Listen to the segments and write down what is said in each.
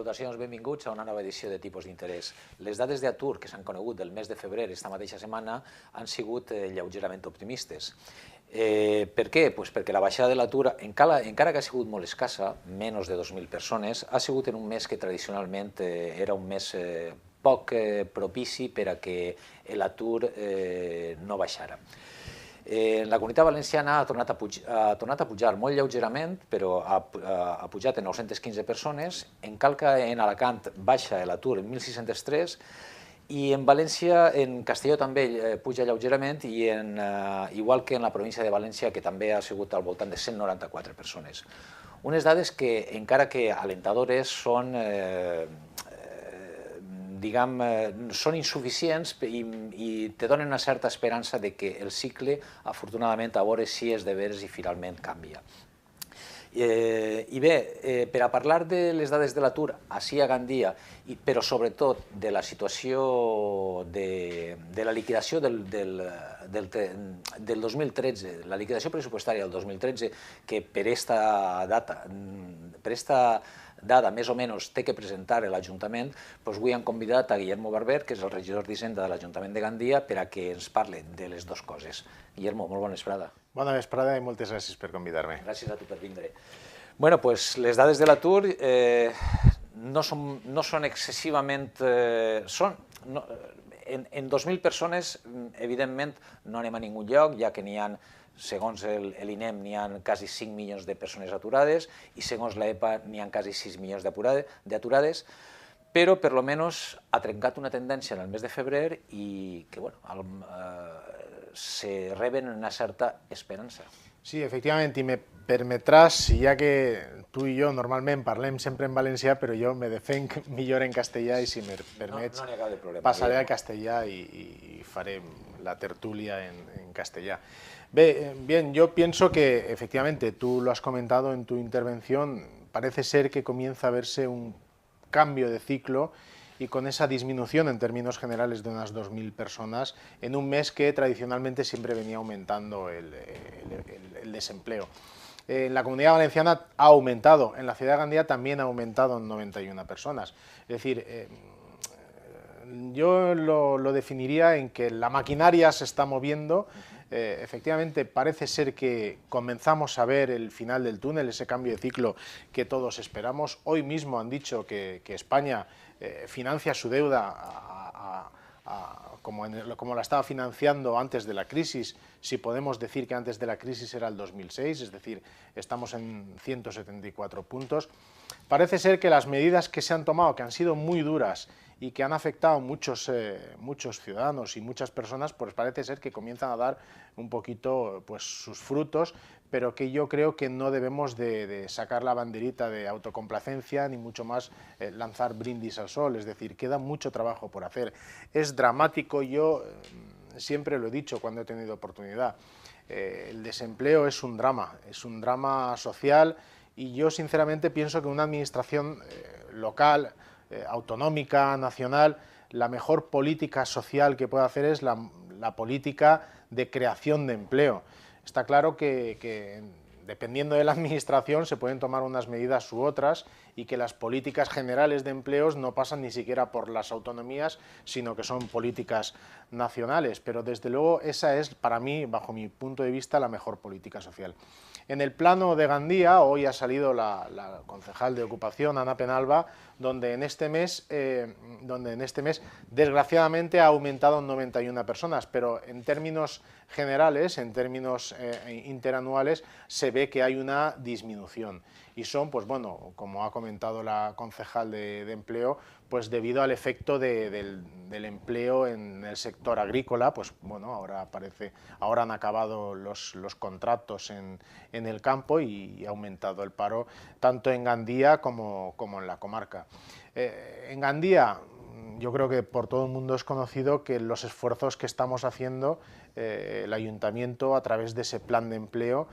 Salutacions, benvinguts a una nova edició de Tipus d'Interès. Les dades d'atur que s'han conegut del mes de febrer esta mateixa setmana han sigut lleugerament optimistes. Per què? Pues perquè la baixada de l'atur, encara que ha sigut molt escassa, menys de 2.000 persones, ha sigut en un mes que tradicionalment era un mes poc propici per a que l'atur no baixara. La Comunitat Valenciana ha tornat a pujar molt lleugerament, però ha pujat en 915 persones. En Alacant baixa l'atur en 1.603 i en València, en Castelló també puja lleugerament, i igual que en la província de València, que també ha sigut al voltant de 194 persones. Unes dades que, encara que alentadores, són són insuficients i te donen una certa esperança de que el cicle, afortunadament, a veure si és de veres i finalment canvia. I bé, per a parlar de les dades de l'atur ací a Gandia, però sobretot de la situació de la liquidació del 2013, la liquidació pressupostària del 2013, que per esta dada més o menys té que presentar l'Ajuntament, avui hem convidat a Guillermo Barber, que és el regidor d'Hisenda de l'Ajuntament de Gandia, per a que ens parli de les dues coses. Guillermo, molt bona vesprada. Bona vesprada i moltes gràcies per convidar-me. Gràcies a tu per vindre. Bé, doncs les dades de l'atur no són excessivament... En 2.000 persones, evidentment, no anem a ningú lloc, ja que n'hi ha, segons l'INEM, n'hi ha quasi 5 milions de persones aturades i segons l'EPA n'hi ha quasi 6 milions d'aturades, però per almenys ha trencat una tendència en el mes de febrer i que se reben una certa esperança. Sí, efectivament, i me permetràs, ja que tu i jo normalment parlem sempre en valencià, però jo me defenc millor en castellà i si me permets passaré al castellà i faré la tertulia en castellà. Bien, yo pienso que efectivamente tú lo has comentado en tu intervención, parece ser que comienza a verse un cambio de ciclo y con esa disminución en términos generales de unas 2.000 personas en un mes que tradicionalmente siempre venía aumentando el desempleo. En la Comunidad Valenciana ha aumentado, en la ciudad de Gandía también ha aumentado en 91 personas. Es decir, yo lo definiría en que la maquinaria se está moviendo. Efectivamente, parece ser que comenzamos a ver el final del túnel, ese cambio de ciclo que todos esperamos. Hoy mismo han dicho que España financia su deuda como la estaba financiando antes de la crisis, si podemos decir que antes de la crisis era el 2006, es decir, estamos en 174 puntos. Parece ser que las medidas que se han tomado, que han sido muy duras y que han afectado a muchos ciudadanos y muchas personas, pues parece ser que comienzan a dar un poquito sus frutos, pero que yo creo que no debemos de sacar la banderita de autocomplacencia, ni mucho más lanzar brindis al sol, es decir, queda mucho trabajo por hacer. Es dramático, yo siempre lo he dicho cuando he tenido oportunidad, el desempleo es un drama social, y yo sinceramente pienso que una administración local, autonómica, nacional, la mejor política social que puede hacer es la política de creación de empleo. Está claro que dependiendo de la administración se pueden tomar unas medidas u otras y que las políticas generales de empleos no pasan ni siquiera por las autonomías, sino que son políticas nacionales, pero desde luego esa es para mí, bajo mi punto de vista, la mejor política social. En el plano de Gandía, hoy ha salido la concejal de Ocupación, Ana Penalba, donde en este mes desgraciadamente ha aumentado en 91 personas, pero en términos generales, en términos interanuales, se ve que hay una disminución. Y son, pues bueno, como ha comentado la concejal de Empleo, pues debido al efecto del empleo en el sector agrícola, pues bueno, ahora han acabado los contratos en el campo y ha aumentado el paro tanto en Gandía como en la comarca. En Gandía, yo creo que por todo el mundo es conocido que los esfuerzos que estamos haciendo el Ayuntamiento a través de ese plan de empleo,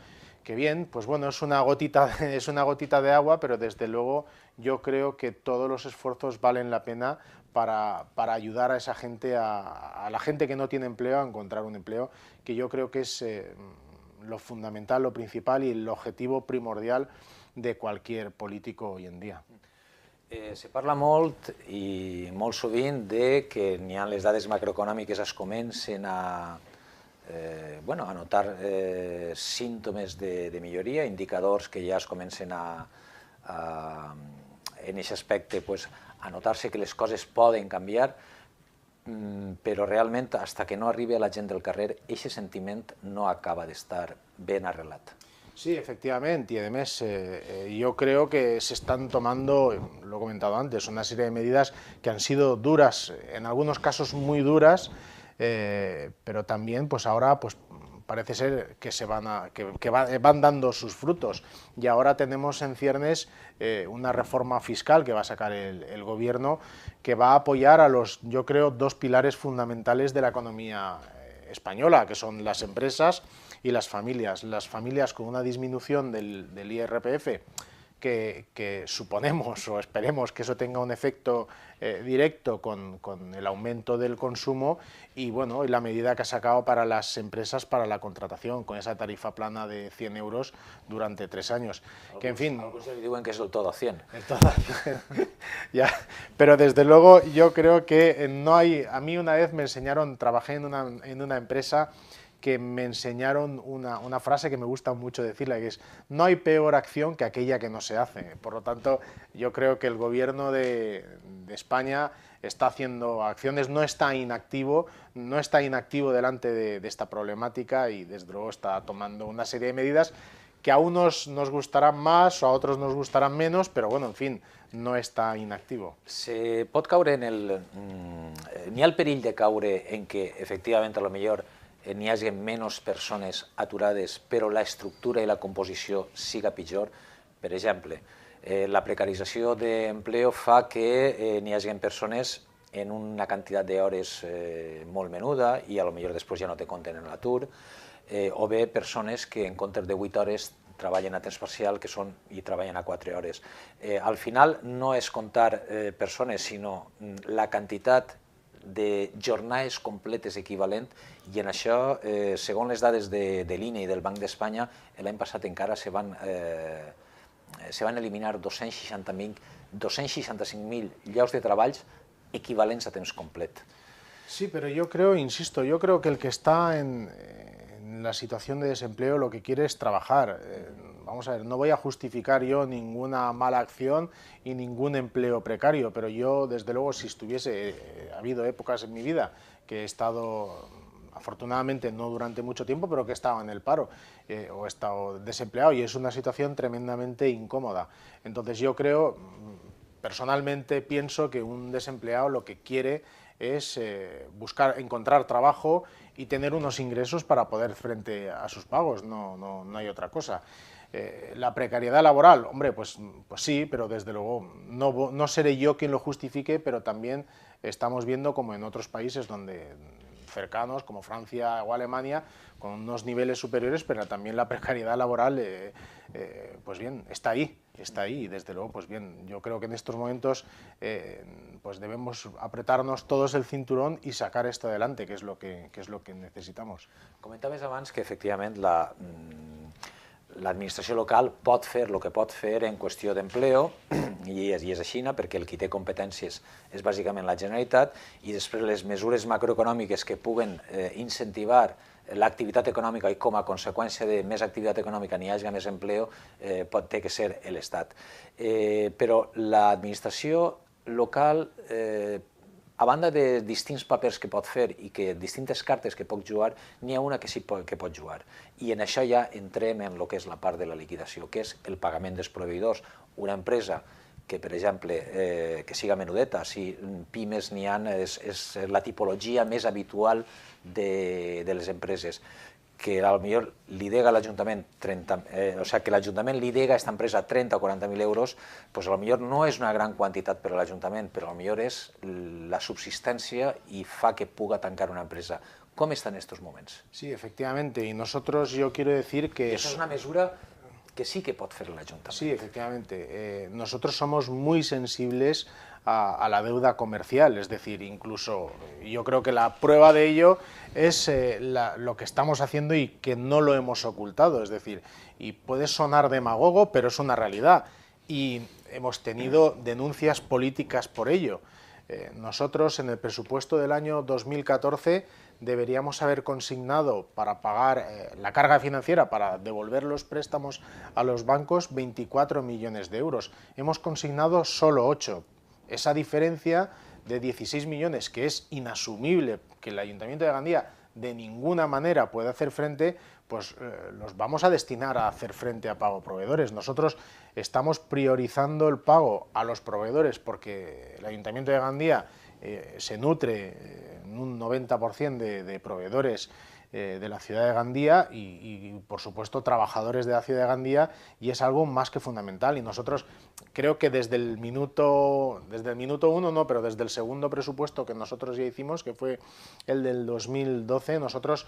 que bien, pues bueno, es una gotita de agua, pero desde luego yo creo que todos los esfuerzos valen la pena para ayudar a esa gente, a la gente que no tiene empleo, a encontrar un empleo, que yo creo que es lo fundamental, lo principal y el objetivo primordial de cualquier político hoy en día. Se parla molt i molt sovint de que n'hi ha les dades macroeconòmiques es comencen a notar símptomes de milloria, indicadors que ja es comencen en aquest aspecte a notar-se que les coses poden canviar, però realment, fins que no arribi a la gent del carrer, aquest sentiment no acaba d'estar ben arrelat. Sí, efectivamente, y además yo creo que se están tomando, lo he comentado antes, una serie de medidas que han sido duras, en algunos casos muy duras, pero también pues ahora pues parece ser que van dando sus frutos, y ahora tenemos en ciernes una reforma fiscal que va a sacar el gobierno, que va a apoyar a los, yo creo, dos pilares fundamentales de la economía española, que son las empresas y las familias con una disminución del IRPF que suponemos o esperemos que eso tenga un efecto directo con el aumento del consumo, y bueno, y la medida que ha sacado para las empresas para la contratación, con esa tarifa plana de 100 euros durante 3 años. Que en fin... Algunos diuen que es el todo a 100. El todo a 100. Ya, pero desde luego yo creo que no hay... A mí una vez me enseñaron, trabajé en una empresa que me enseñaron una frase que me gusta mucho decirla, que es: no hay peor acción que aquella que no se hace. Por lo tanto, yo creo que el gobierno de España está haciendo acciones, no está inactivo delante de esta problemática, y desde luego está tomando una serie de medidas que a unos nos gustarán más o a otros nos gustarán menos, pero bueno, en fin, no està inactivo. Se pot caure n'hi ha el perill de caure en que, efectivament, a lo millor n'hi hagi menys persones aturades, però la estructura i la composició siga pitjor. Per exemple, la precarització d'empleo fa que n'hi hagi persones en una quantitat d'hores molt menuda i a lo millor després ja no te compten en l'atur, o bé persones que en comptes de 8 hores treballen a temps parcial i treballen a 4 hores. Al final no és comptar persones, sinó la quantitat de jornades completes equivalent, i en això, segons les dades de l'INE i del Banc d'Espanya, l'any passat encara se van eliminar 265.000 llocs de treballs equivalents a temps complet. Sí, pero yo creo, insisto, yo creo que el que está en la situación de desempleo lo que quiere es trabajar. Vamos a ver, no voy a justificar yo ninguna mala acción y ningún empleo precario, pero yo, desde luego, si ha habido épocas en mi vida que he estado, afortunadamente no durante mucho tiempo, pero que he estado en el paro o he estado desempleado, y es una situación tremendamente incómoda. Entonces yo creo, personalmente pienso que un desempleado lo que quiere es encontrar trabajo y tener unos ingresos para poder frente a sus pagos, no hay otra cosa. La precariedad laboral, hombre, pues sí, pero desde luego no seré yo quien lo justifique, pero también estamos viendo como en otros países cercanos, como Francia o Alemania, con unos niveles superiores, pero también la precariedad laboral, pues bien, está ahí, y desde luego, pues bien, yo creo que en estos momentos pues debemos apretarnos todos el cinturón y sacar esto adelante, que es lo que necesitamos. Comentaves abans que efectivament l'administració local pot fer el que pot fer en qüestió d'empleo, i és així, perquè el qui té competències és bàsicament la Generalitat, i després les mesures macroeconòmiques que puguen incentivar l'activitat econòmica i com a conseqüència de més activitat econòmica n'hi hagi més empleo, té que ser l'Estat. Però l'administració local, a banda de distints papers que pot fer i distintes cartes que pot jugar, n'hi ha una que sí que pot jugar. I en això ja entrem en el que és la part de la liquidació, que és el pagament dels proveïdors. Una empresa que, per exemple, que siga menudeta, si pimes n'hi ha, és la tipologia més habitual de les empreses, que potser li dega a l'Ajuntament, que l'Ajuntament li dega a aquesta empresa 30 o 40.000 euros, doncs potser no és una gran quantitat per a l'Ajuntament, però potser és la subsistència i fa que puga tancar una empresa. ¿Cómo está en estos momentos? Sí, efectivamente, y nosotros, yo quiero decir que... Eso es una mesura que sí que puede hacer el Ayuntamiento. Sí, efectivamente. Nosotros somos muy sensibles a la deuda comercial, es decir, incluso yo creo que la prueba de ello es lo que estamos haciendo y que no lo hemos ocultado, es decir, y puede sonar demagogo, pero es una realidad. y hemos tenido denuncias políticas por ello. Nosotros en el presupuesto del año 2014 deberíamos haber consignado para pagar la carga financiera, para devolver los préstamos a los bancos, 24 millones de euros. Hemos consignado solo 8. Esa diferencia de 16 millones, que es inasumible que el Ayuntamiento de Gandía de ninguna manera puede hacer frente, pues los vamos a destinar a hacer frente a pago a proveedores. Nosotros estamos priorizando el pago a los proveedores porque el Ayuntamiento de Gandía se nutre en un 90% de proveedores de la ciudad de Gandía y, por supuesto, trabajadores de la ciudad de Gandía, y es algo más que fundamental. Y nosotros creo que desde el minuto 1, no, pero desde el segundo presupuesto que nosotros ya hicimos, que fue el del 2012, nosotros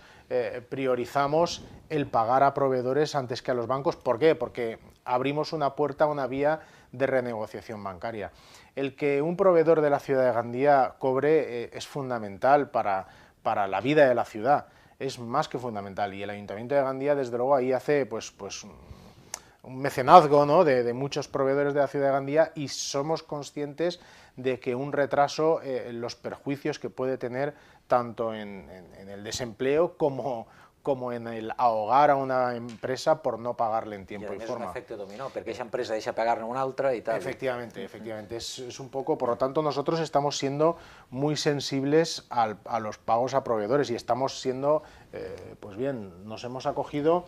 priorizamos el pagar a proveedores antes que a los bancos. ¿Por qué? Porque abrimos una puerta, una vía de renegociación bancaria. El que un proveedor de la ciudad de Gandía cobre es fundamental para la vida de la ciudad. Es más que fundamental, y el Ayuntamiento de Gandía, desde luego, ahí hace pues un mecenazgo, ¿no?, de muchos proveedores de la ciudad de Gandía, y somos conscientes de que un retraso, los perjuicios que puede tener tanto en el desempleo como en el ahogar a una empresa por no pagarle en tiempo y forma. És un efecte dominó, perquè esa empresa deixa pagar-ne una altra y tal. Efectivamente, es un poco, por lo tanto nosotros estamos siendo muy sensibles a los pagos a proveedores, y estamos siendo, pues bien, nos hemos acogido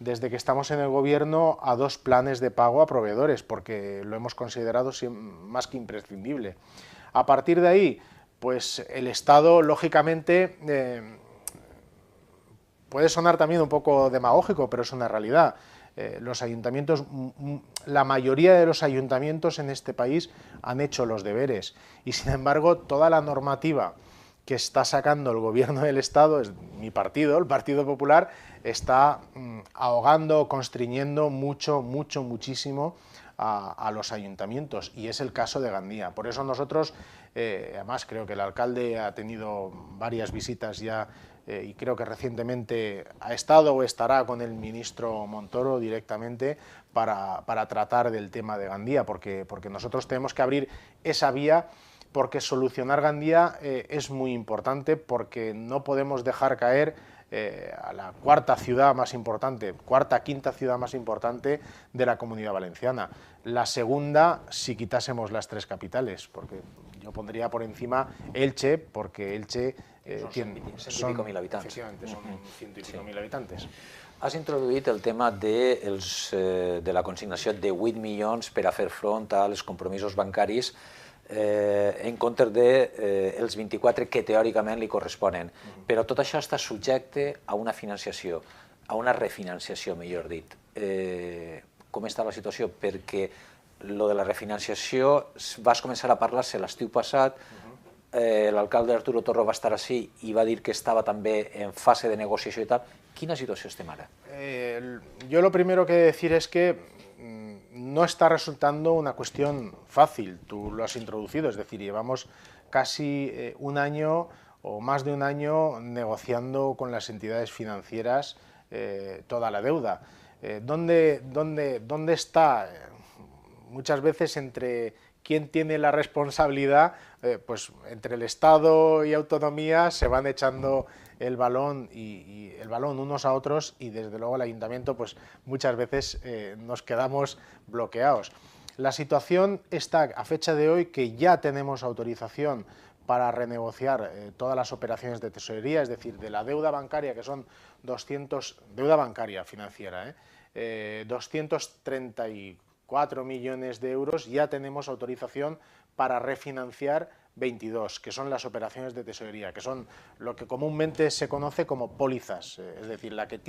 desde que estamos en el gobierno a 2 planes de pago a proveedores, porque lo hemos considerado más que imprescindible. A partir de ahí, pues el Estado, lógicamente, puede sonar también un poco demagógico, pero es una realidad. Los ayuntamientos, la mayoría de los ayuntamientos en este país han hecho los deberes, y sin embargo toda la normativa que está sacando el gobierno del Estado, es mi partido, el Partido Popular, está ahogando, constriñendo muchísimo a los ayuntamientos, y es el caso de Gandía. Por eso nosotros, además creo que el alcalde ha tenido varias visitas ya, y creo que recientemente ha estado o estará con el ministro Montoro directamente para tratar del tema de Gandía, porque nosotros tenemos que abrir esa vía, porque solucionar Gandía es muy importante, porque no podemos dejar caer a la cuarta ciudad más importante, quinta ciudad más importante de la Comunidad Valenciana. La segunda, si quitásemos las 3 capitales, porque yo pondría por encima Elche, porque Elche son 100.000 habitantes. Efectivamente, son 100.000 habitantes. Has introduït el tema de la consignació de 8 milions per a fer front als compromisos bancaris en comptes dels 24 que teòricament li corresponen. Però tot això està subjecte a una financiació, a una refinanciació, millor dit. Com està la situació? Perquè lo de la refinanciació vas començar a parlar-se l'estiu passat, l'alcalde Arturo Torro va estar així i va dir que estava també en fase de negociació i tal. Quina situació estem ara? Yo lo primero que decir es que no está resultando una cuestión fácil, tú lo has introducido, es decir, llevamos casi un año o más de un año negociando con las entidades financieras toda la deuda. ¿Dónde está? Muchas veces entre quién tiene la responsabilidad, pues entre el Estado y autonomía se van echando el balón y el balón unos a otros, y desde luego el ayuntamiento pues muchas veces nos quedamos bloqueados. La situación está a fecha de hoy que ya tenemos autorización para renegociar todas las operaciones de tesorería, es decir, de la deuda bancaria, que son deuda bancaria financiera, 234 millones de euros, ya tenemos autorización para refinanciar 22, que son las operaciones de tesorería, que son lo que comúnmente se conoce como pólizas, es decir, la que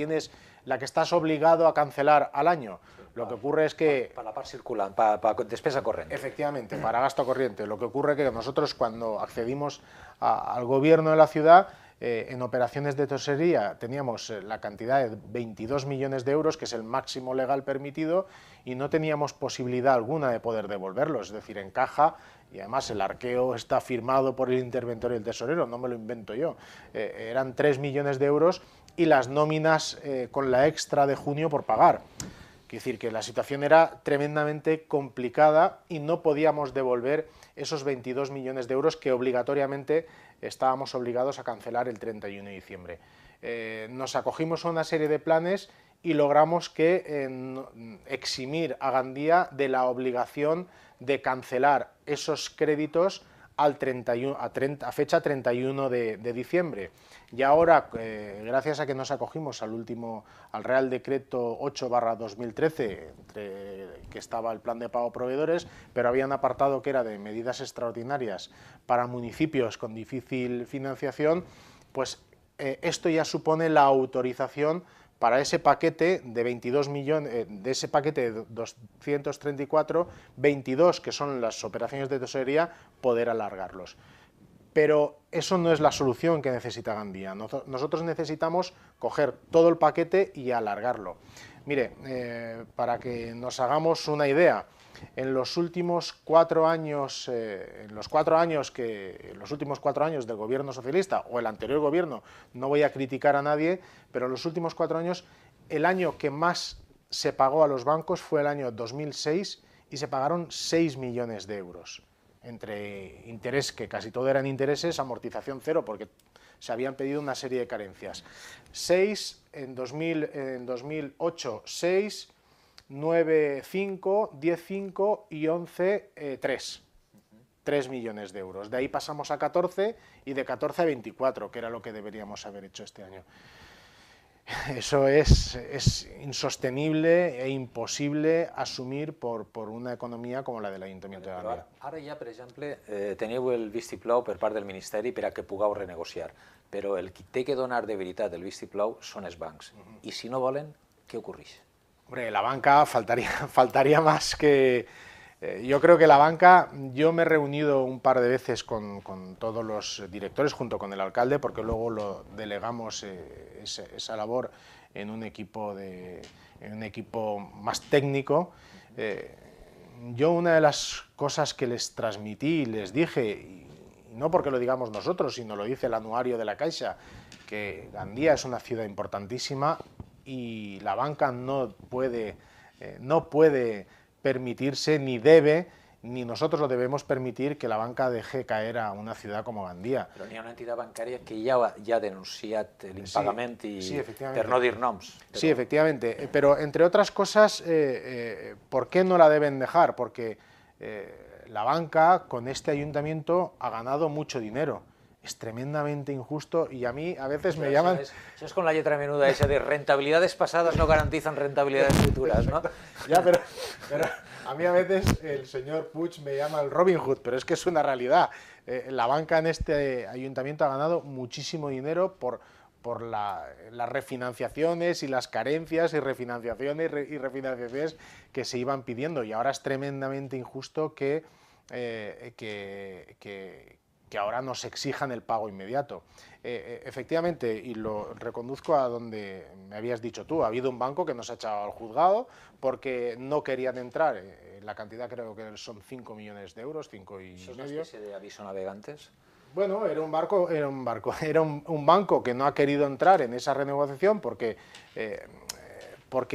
estás obligado a cancelar al año. Lo que ocurre es que... Para la part circulant, para despesa corriente. Efectivamente, para gasto corriente. Lo que ocurre es que nosotros, cuando accedimos al gobierno de la ciudad, en operaciones de tesorería teníamos la cantidad de 22 millones de euros, que es el máximo legal permitido, y no teníamos posibilidad alguna de poder devolverlos, es decir, en caja, y además el arqueo está firmado por el interventor y el tesorero, no me lo invento yo, eran 3 millones de euros y las nóminas con la extra de junio por pagar. Quiere decir que la situación era tremendamente complicada y no podíamos devolver esos 22 millones de euros que obligatoriamente estábamos obligados a cancelar el 31 de diciembre. Nos acogimos a una serie de planes y logramos eximir a Gandía de la obligación de cancelar esos créditos a fecha 31 de diciembre. Y ahora, gracias a que nos acogimos al Real Decreto 8/2013, que estaba el plan de pago a proveedores, pero había un apartado que era de medidas extraordinarias para municipios con difícil financiación, pues esto ya supone la autorización para ese paquete de 22 millones, de ese paquete de 234, 22 que son las operaciones de tesorería, poder alargarlos. Pero eso no es la solución que necesita Gandía. Nosotros necesitamos coger todo el paquete y alargarlo. Mire, para que nos hagamos una idea, en los últimos 4 años, los últimos 4 años del gobierno socialista o el anterior gobierno, no voy a criticar a nadie, pero en los últimos 4 años, el año que más se pagó a los bancos fue el año 2006 y se pagaron 6 millones de euros. Entre interés, que casi todo eran intereses, amortización cero, porque se habían pedido una serie de carencias. 6, en 2008, 6, 9, 5, 10, 5 y 11, 3. 3 millones de euros. De ahí pasamos a 14 y de 14 a 24, que era lo que deberíamos haber hecho este año. Eso es insostenible e imposible asumir por una economia com la de l'Ajuntament de Gandía. Ara ja, per exemple, teniu el vistiplau per part del Ministeri per a que pugueu renegociar, però el qui té que donar de veritat el vistiplau són els bancs. I si no volen, què ocorreix? Hombre, la banca faltaría más que... Yo creo que la banca, yo me he reunido un par de veces con todos los directores junto con el alcalde, porque luego lo delegamos esa labor en un equipo más técnico. Yo una de las cosas que les transmití y les dije, y no porque lo digamos nosotros, sino lo dice el anuario de la Caixa, que Gandía es una ciudad importantísima y la banca no puede permitirse, ni debe, ni nosotros lo debemos permitir, que la banca deje caer a una ciudad como Gandía. Però n'hi ha una entitat bancària que ja ha denunciat l'impagament per no dir noms. Sí, efectivamente, pero entre otras cosas, ¿por qué no la deben dejar? Porque la banca con este ayuntamiento ha ganado mucho dinero. Es tremendamente injusto y a mí a veces me llaman... Eso es con la letra menuda esa de rentabilidades pasadas no garantizan rentabilidades futuras, ¿no? Ya, pero a mí a veces el señor Puig me llama el Robin Hood, pero es que es una realidad. La banca en este ayuntamiento ha ganado muchísimo dinero por las refinanciaciones y las carencias y refinanciaciones que se iban pidiendo, y ahora es tremendamente injusto que ahora nos exijan el pago inmediato. Efectivamente, y lo reconduzco a donde me habías dicho tú, ha habido un banco que nos ha echado al juzgado porque no querían entrar, la cantidad creo que son 5 millones de euros, 5 y ¿Eso es medio. una especie de aviso navegantes? Bueno, era un banco que no ha querido entrar en esa renegociación porque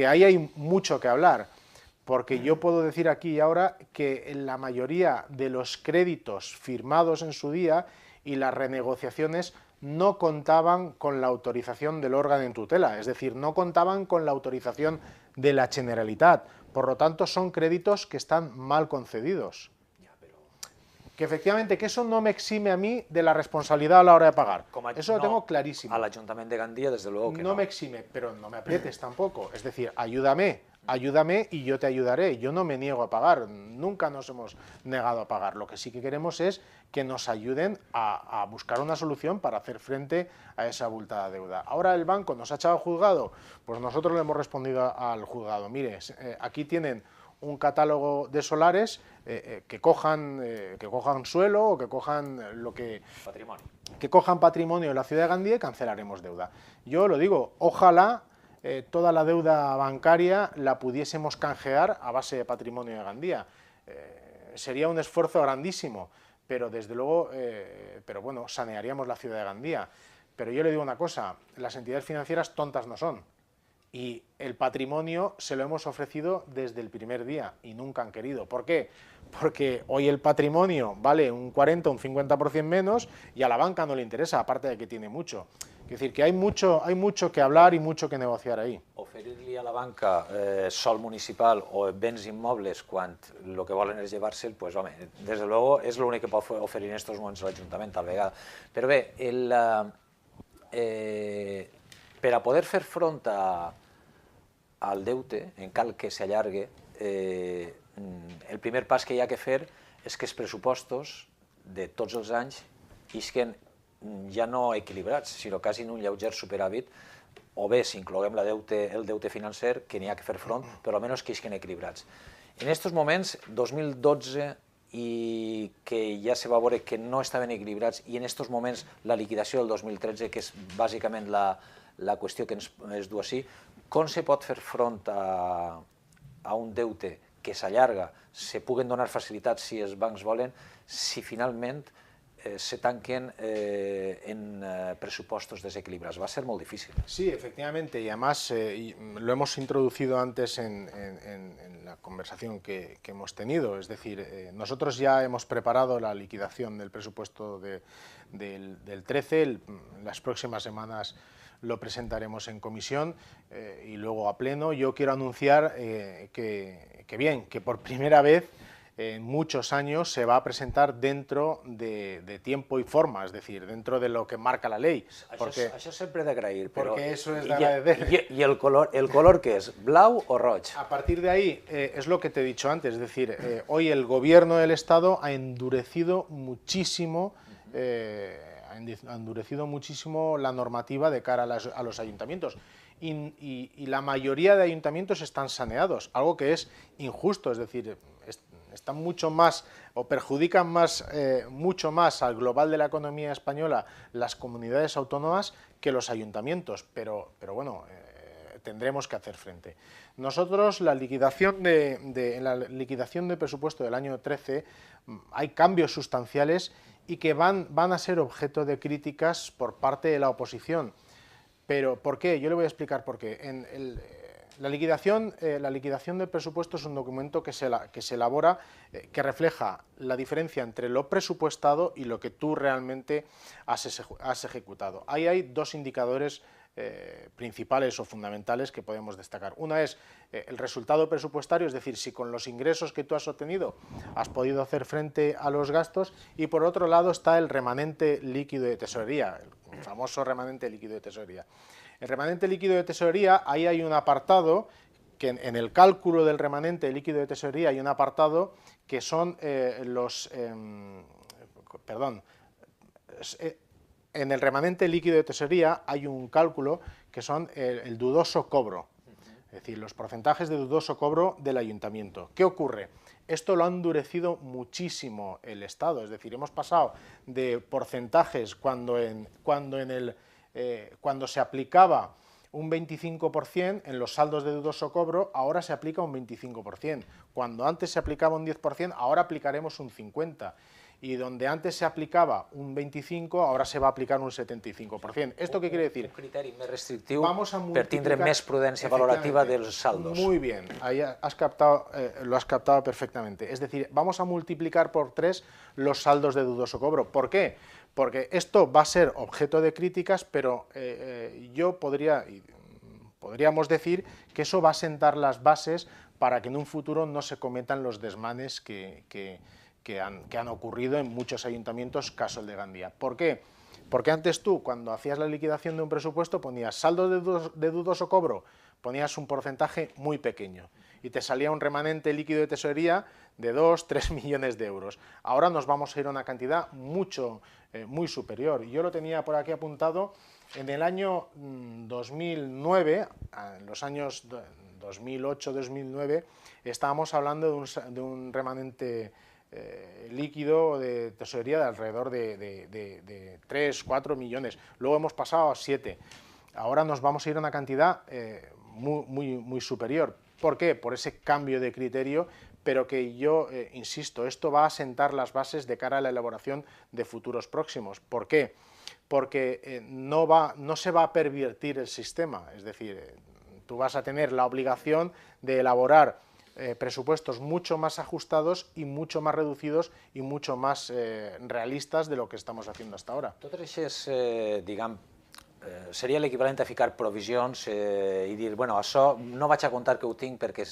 ahí hay mucho que hablar. Porque yo puedo decir aquí y ahora que en la mayoría de los créditos firmados en su día y las renegociaciones no contaban con la autorización del órgano en tutela, es decir, no contaban con la autorización de la Generalitat. Por lo tanto, son créditos que están mal concedidos. Que efectivamente, que eso no me exime a mí de la responsabilidad a la hora de pagar. Eso lo tengo clarísimo. Al Ayuntamiento de Gandía, desde luego que no. No me exime, pero no me aprietes tampoco. Es decir, ayúdame y yo te ayudaré. Yo no me niego a pagar, nunca nos hemos negado a pagar. Lo que sí que queremos es que nos ayuden a buscar una solución para hacer frente a esa abultada deuda. Ahora el banco nos ha echado al juzgado, pues nosotros le hemos respondido al juzgado, mire, aquí tienen un catálogo de solares, que cojan suelo o que cojan patrimonio de la ciudad de Gandía y cancelaremos deuda. Yo lo digo, ojalá toda la deuda bancaria la pudiésemos canjear a base de patrimonio de Gandía. Sería un esfuerzo grandísimo, pero desde luego, pero bueno, sanearíamos la ciudad de Gandía. Pero yo le digo una cosa, las entidades financieras tontas no son. Y el patrimonio se lo hemos ofrecido desde el primer día y nunca han querido. ¿Por qué? Porque hoy el patrimonio vale un 40 o un 50% menos y a la banca no le interesa, aparte de que tiene mucho. Es decir, que hay mucho que hablar y mucho que negociar ahí. Oferir-li a la banca sol municipal o béns immobles quan el que volen és llevar-se'l, pues, home, des de luego és l'únic que pot oferir en aquests moments l'Ajuntament, tal vegada. Però bé, per a poder fer front al deute, en cal que s'allargue, el primer pas que hi ha que fer és que els pressupostos de tots els anys isquen ja no equilibrats, sinó quasi en un lleuger superàvit, o bé si incloguem el deute financer, que n'hi ha que fer front, però almenys que isquen equilibrats. En aquests moments, 2012, i que ja se va veure que no estaven equilibrats, i en aquests moments la liquidació del 2013, que és bàsicament la qüestió que ens du així, com se pot fer front a un deute que s'allarga, se puguen donar facilitats si els bancs volen, si finalment se tanquen en presupuestos desequilibrados. Va a ser muy difícil. Sí, efectivamente, y además lo hemos introducido antes en la conversación que hemos tenido, es decir, nosotros ya hemos preparado la liquidación del presupuesto del 13, en las próximas semanas lo presentaremos en comisión y luego a pleno. Yo quiero anunciar que por primera vez en muchos años se va a presentar dentro de tiempo y forma, es decir, dentro de lo que marca la ley. Això sempre he d'agrair, però... Porque eso es de agradecer. ¿Y el color qué es? ¿Blau o roig? A partir de ahí, es lo que te he dicho antes, es decir, hoy el gobierno del Estado ha endurecido muchísimo la normativa de cara a los ayuntamientos. Y la mayoría de ayuntamientos están saneados, algo que es injusto, es decir, están mucho más o perjudican mucho más al global de la economía española las comunidades autónomas que los ayuntamientos, pero bueno, tendremos que hacer frente. Nosotros, en la liquidación de presupuesto del año 13, hay cambios sustanciales y que van a ser objeto de críticas por parte de la oposición. Pero, ¿por qué? Yo le voy a explicar por qué. La liquidación del presupuesto es un documento que se elabora, que refleja la diferencia entre lo presupuestado y lo que tú realmente has ejecutado. Ahí hay dos indicadores principales o fundamentales que podemos destacar. Una es el resultado presupuestario, es decir, si con los ingresos que tú has obtenido has podido hacer frente a los gastos, y por otro lado está el remanente líquido de tesorería, el famoso remanente líquido de tesorería. El remanente líquido de tesorería, ahí hay un apartado, que en el cálculo del remanente líquido de tesorería hay un apartado que son en el remanente líquido de tesorería hay un cálculo que son el dudoso cobro, es decir, los porcentajes de dudoso cobro del ayuntamiento. ¿Qué ocurre? Esto lo ha endurecido muchísimo el Estado, es decir, hemos pasado de porcentajes cuando se aplicaba un 25% en los saldos de dudoso cobro, ahora se aplica un 25%. Cuando antes se aplicaba un 10%, ahora aplicaremos un 50%. Y donde antes se aplicaba un 25%, ahora se va a aplicar un 75%. ¿Esto qué quiere decir? Un criteri més restrictiu per tindre més prudència valorativa dels saldos. Muy bien, ahí lo has captado perfectamente. Es decir, vamos a multiplicar por 3 los saldos de dudoso cobro. ¿Por qué? Porque esto va a ser objeto de críticas, pero podríamos decir que eso va a sentar las bases para que en un futuro no se cometan los desmanes que han ocurrido en muchos ayuntamientos, caso el de Gandía. ¿Por qué? Porque antes tú, cuando hacías la liquidación de un presupuesto, ponías saldo de dudoso cobro, ponías un porcentaje muy pequeño y te salía un remanente líquido de tesorería de 2-3 millones de euros. Ahora nos vamos a ir a una cantidad muy superior. Yo lo tenía por aquí apuntado. En el año 2009, en los años 2008-2009, estábamos hablando de un remanente líquido de tesorería de alrededor de 3-4 millones. Luego hemos pasado a 7. Ahora nos vamos a ir a una cantidad muy superior. ¿Por qué? Por ese cambio de criterio, pero que yo insisto, esto va a sentar las bases de cara a la elaboración de futuros próximos. ¿Por qué? Porque no se va a pervertir el sistema, es decir, tú vas a tener la obligación de elaborar presupuestos mucho más ajustados y mucho más reducidos y mucho más realistas de lo que estamos haciendo hasta ahora. Totes aquestes, diguem, seria l'equivalent a ficar provisions i dir, bueno, això no vaig a comptar que ho tinc perquè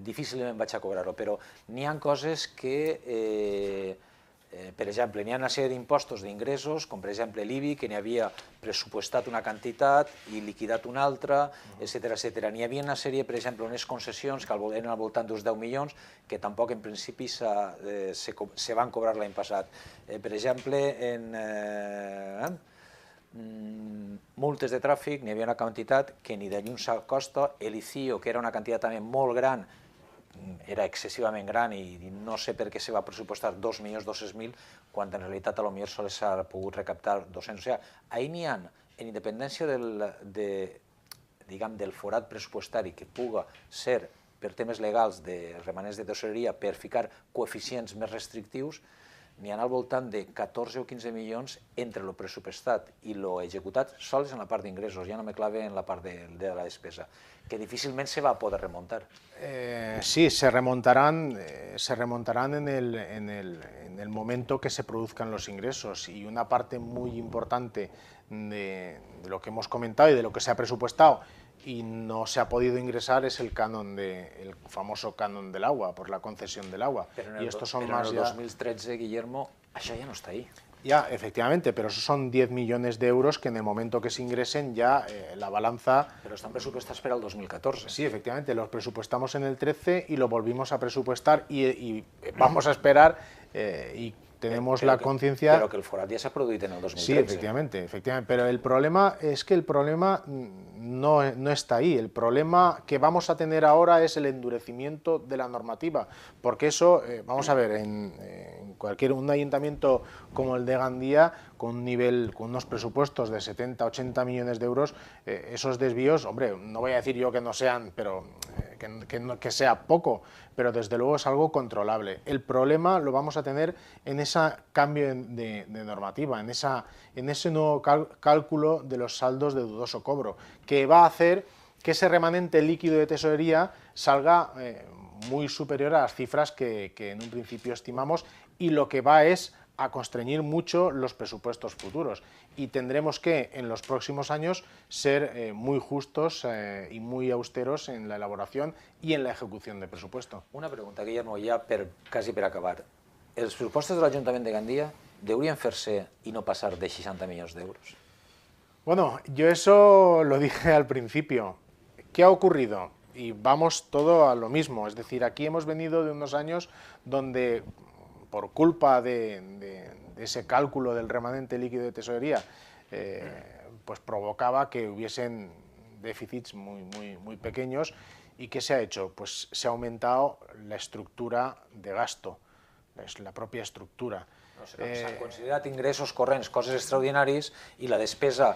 difícilment vaig a cobrar-ho, però n'hi ha coses que, per exemple, n'hi ha una sèrie d'impostos d'ingressos, com per exemple l'IBI, que n'hi havia pressupostat una quantitat i liquidat una altra, etc. N'hi havia una sèrie, per exemple, unes concessions que eren al voltant d'uns 10 milions, que tampoc en principi se van cobrar l'any passat. Per exemple, en multes de tràfic n'hi havia una quantitat que ni de lluny s'acosta, l'ICIO, que era una quantitat també molt gran, era excessivament gran i no sé per què se va pressupostar 2.200.000 quan en realitat potser sols s'ha pogut recaptar 200. O sigui, ahir n'hi ha, en independència del forat pressupostari que puga ser per temes legals de remanents de tesoreria per ficar coeficients més restrictius, n'hi ha al voltant de 14 o 15 milions entre el pressupostat i l'executat sols en la part d'ingressos, ja no me clave en la part de la despesa, que difícilment se va a poder remontar. Sí, se remontarán en el momento que se produzcan los ingresos, y una parte muy importante de lo que hemos comentado y de lo que se ha presupuestado y no se ha podido ingresar es el famoso canon del agua, por la concesión del agua. Pero en el 2013, Guillermo, això ja no està ahí. Ya, efectivamente, pero esos son 10 millones de euros que en el momento que se ingresen ya la balanza... Pero están presupuestados para el 2014. Sí, efectivamente, los presupuestamos en el 13 y lo volvimos a presupuestar y vamos a esperar y tenemos la conciencia... Pero que el forat ya se ha producido en el 2013. Sí, efectivamente, pero el problema es que el problema no está ahí. El problema que vamos a tener ahora es el endurecimiento de la normativa, porque eso, vamos a ver, en un ayuntamiento como el de Gandía, con unos presupuestos de 70, 80 millones de euros, esos desvíos, hombre, no voy a decir yo que no sean, pero que sea poco, pero desde luego es algo controlable. El problema lo vamos a tener en ese cambio de normativa, en ese nuevo cálculo de los saldos de dudoso cobro, que va a hacer que ese remanente líquido de tesorería salga muy superior a las cifras que en un principio estimamos, y lo que va es a constreñir mucho los presupuestos futuros, y tendremos que en los próximos años ser muy justos y muy austeros en la elaboración y en la ejecución de presupuesto. Una pregunta, Guillermo, ja quasi per acabar. Els pressupostos de l'Ajuntament de Gandia deurien fer-se i no passar de 60 milions d'euros? Bueno, yo eso lo dije al principio. ¿Qué ha ocurrido? Y vamos todo a lo mismo, es decir, aquí hemos venido de unos años donde, por culpa de ese cálculo del remanente líquido de tesorería, pues provocaba que hubiesen déficits muy pequeños. ¿Y qué se ha hecho? Pues se ha aumentado la estructura de gasto, la propia estructura. S'han considerat ingressos corrents, coses extraordinaris, i la despesa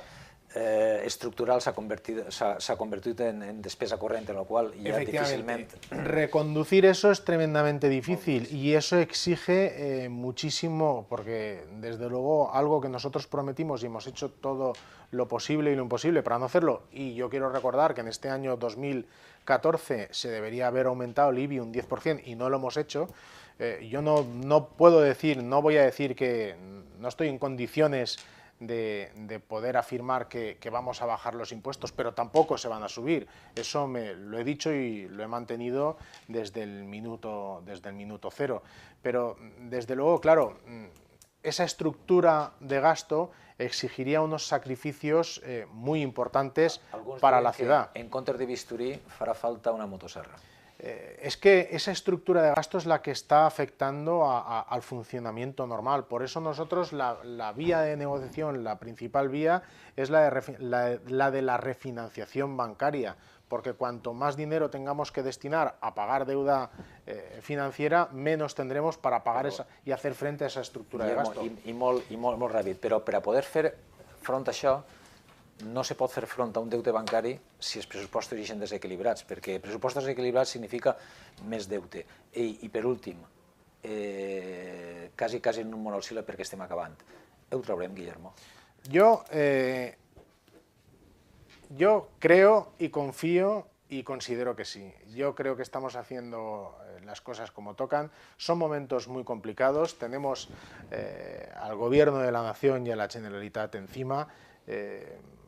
estructural s'ha convertit en despesa corrent, en la cual ya difícilmente... Reconducir eso es tremendamente difícil, y eso exige muchísimo, porque desde luego algo que nosotros prometimos y hemos hecho todo lo posible y lo imposible para no hacerlo, y yo quiero recordar que en este año 2014 se debería haber aumentado el IBI un 10% y no lo hemos hecho. Yo no puedo decir, no voy a decir que no estoy en condiciones de poder afirmar que vamos a bajar los impuestos, pero tampoco se van a subir. Eso lo he dicho y lo he mantenido desde el minuto cero. Pero desde luego, claro, esa estructura de gasto exigiría unos sacrificios muy importantes para la ciudad. En comptes de bisturí farà falta una motosserra. Es que esa estructura de gasto es la que está afectando al funcionamiento normal. Por eso nosotros la vía de negociación, la principal vía, es la de la refinanciación bancaria, porque cuanto más dinero tengamos que destinar a pagar deuda financiera, menos tendremos para pagar y hacer frente a esa estructura de gasto. I molt ràpid, però per a poder fer front a això, no se pot fer front a un deute bancari si els pressupostos ixen desequilibrats, perquè pressupostos desequilibrats significa més deute. I per últim, quasi en un monosíl·lab perquè estem acabant. Ho traurem, Guillermo? Yo creo y confío y considero que sí. Yo creo que estamos haciendo las cosas como tocan. Son momentos muy complicados. Tenemos al Gobierno de la Nación y a la Generalitat encima.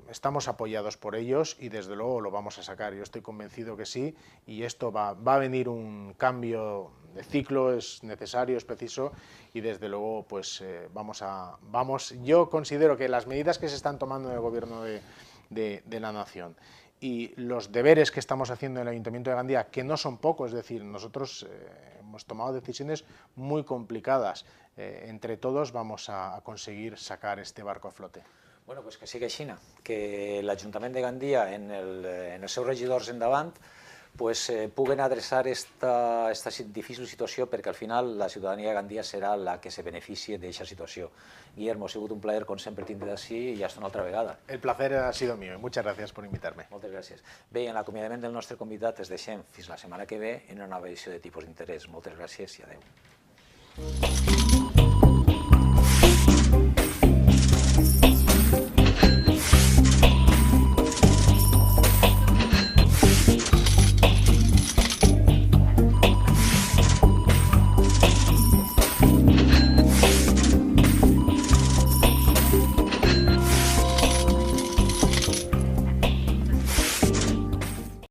Estamos apoyados por ellos y desde luego lo vamos a sacar. Yo estoy convencido que sí, y esto va a venir un cambio de ciclo, es necesario, es preciso, y desde luego pues yo considero que las medidas que se están tomando en el Gobierno de la Nación y los deberes que estamos haciendo en el Ayuntamiento de Gandía, que no son pocos, es decir, nosotros hemos tomado decisiones muy complicadas. Entre todos vamos a conseguir sacar este barco a flote. Bueno, pues que sigui així, que l'Ajuntament de Gandia, en els seus regidors endavant, pues, puguen adreçar esta difícil situació, perquè al final la ciutadania de Gandia serà la que se beneficie d'aquesta situació. Guillermo, ha sigut un plaer, com sempre, tindre d'ací i hasta una altra vegada. El placer ha sido mío. Muchas gracias por invitarme. Moltes gràcies. Bé, en l'acomiadament del nostre convidat es deixem fins la setmana que ve en una nova edició de Tipus d'Interès. Moltes gràcies i adeu.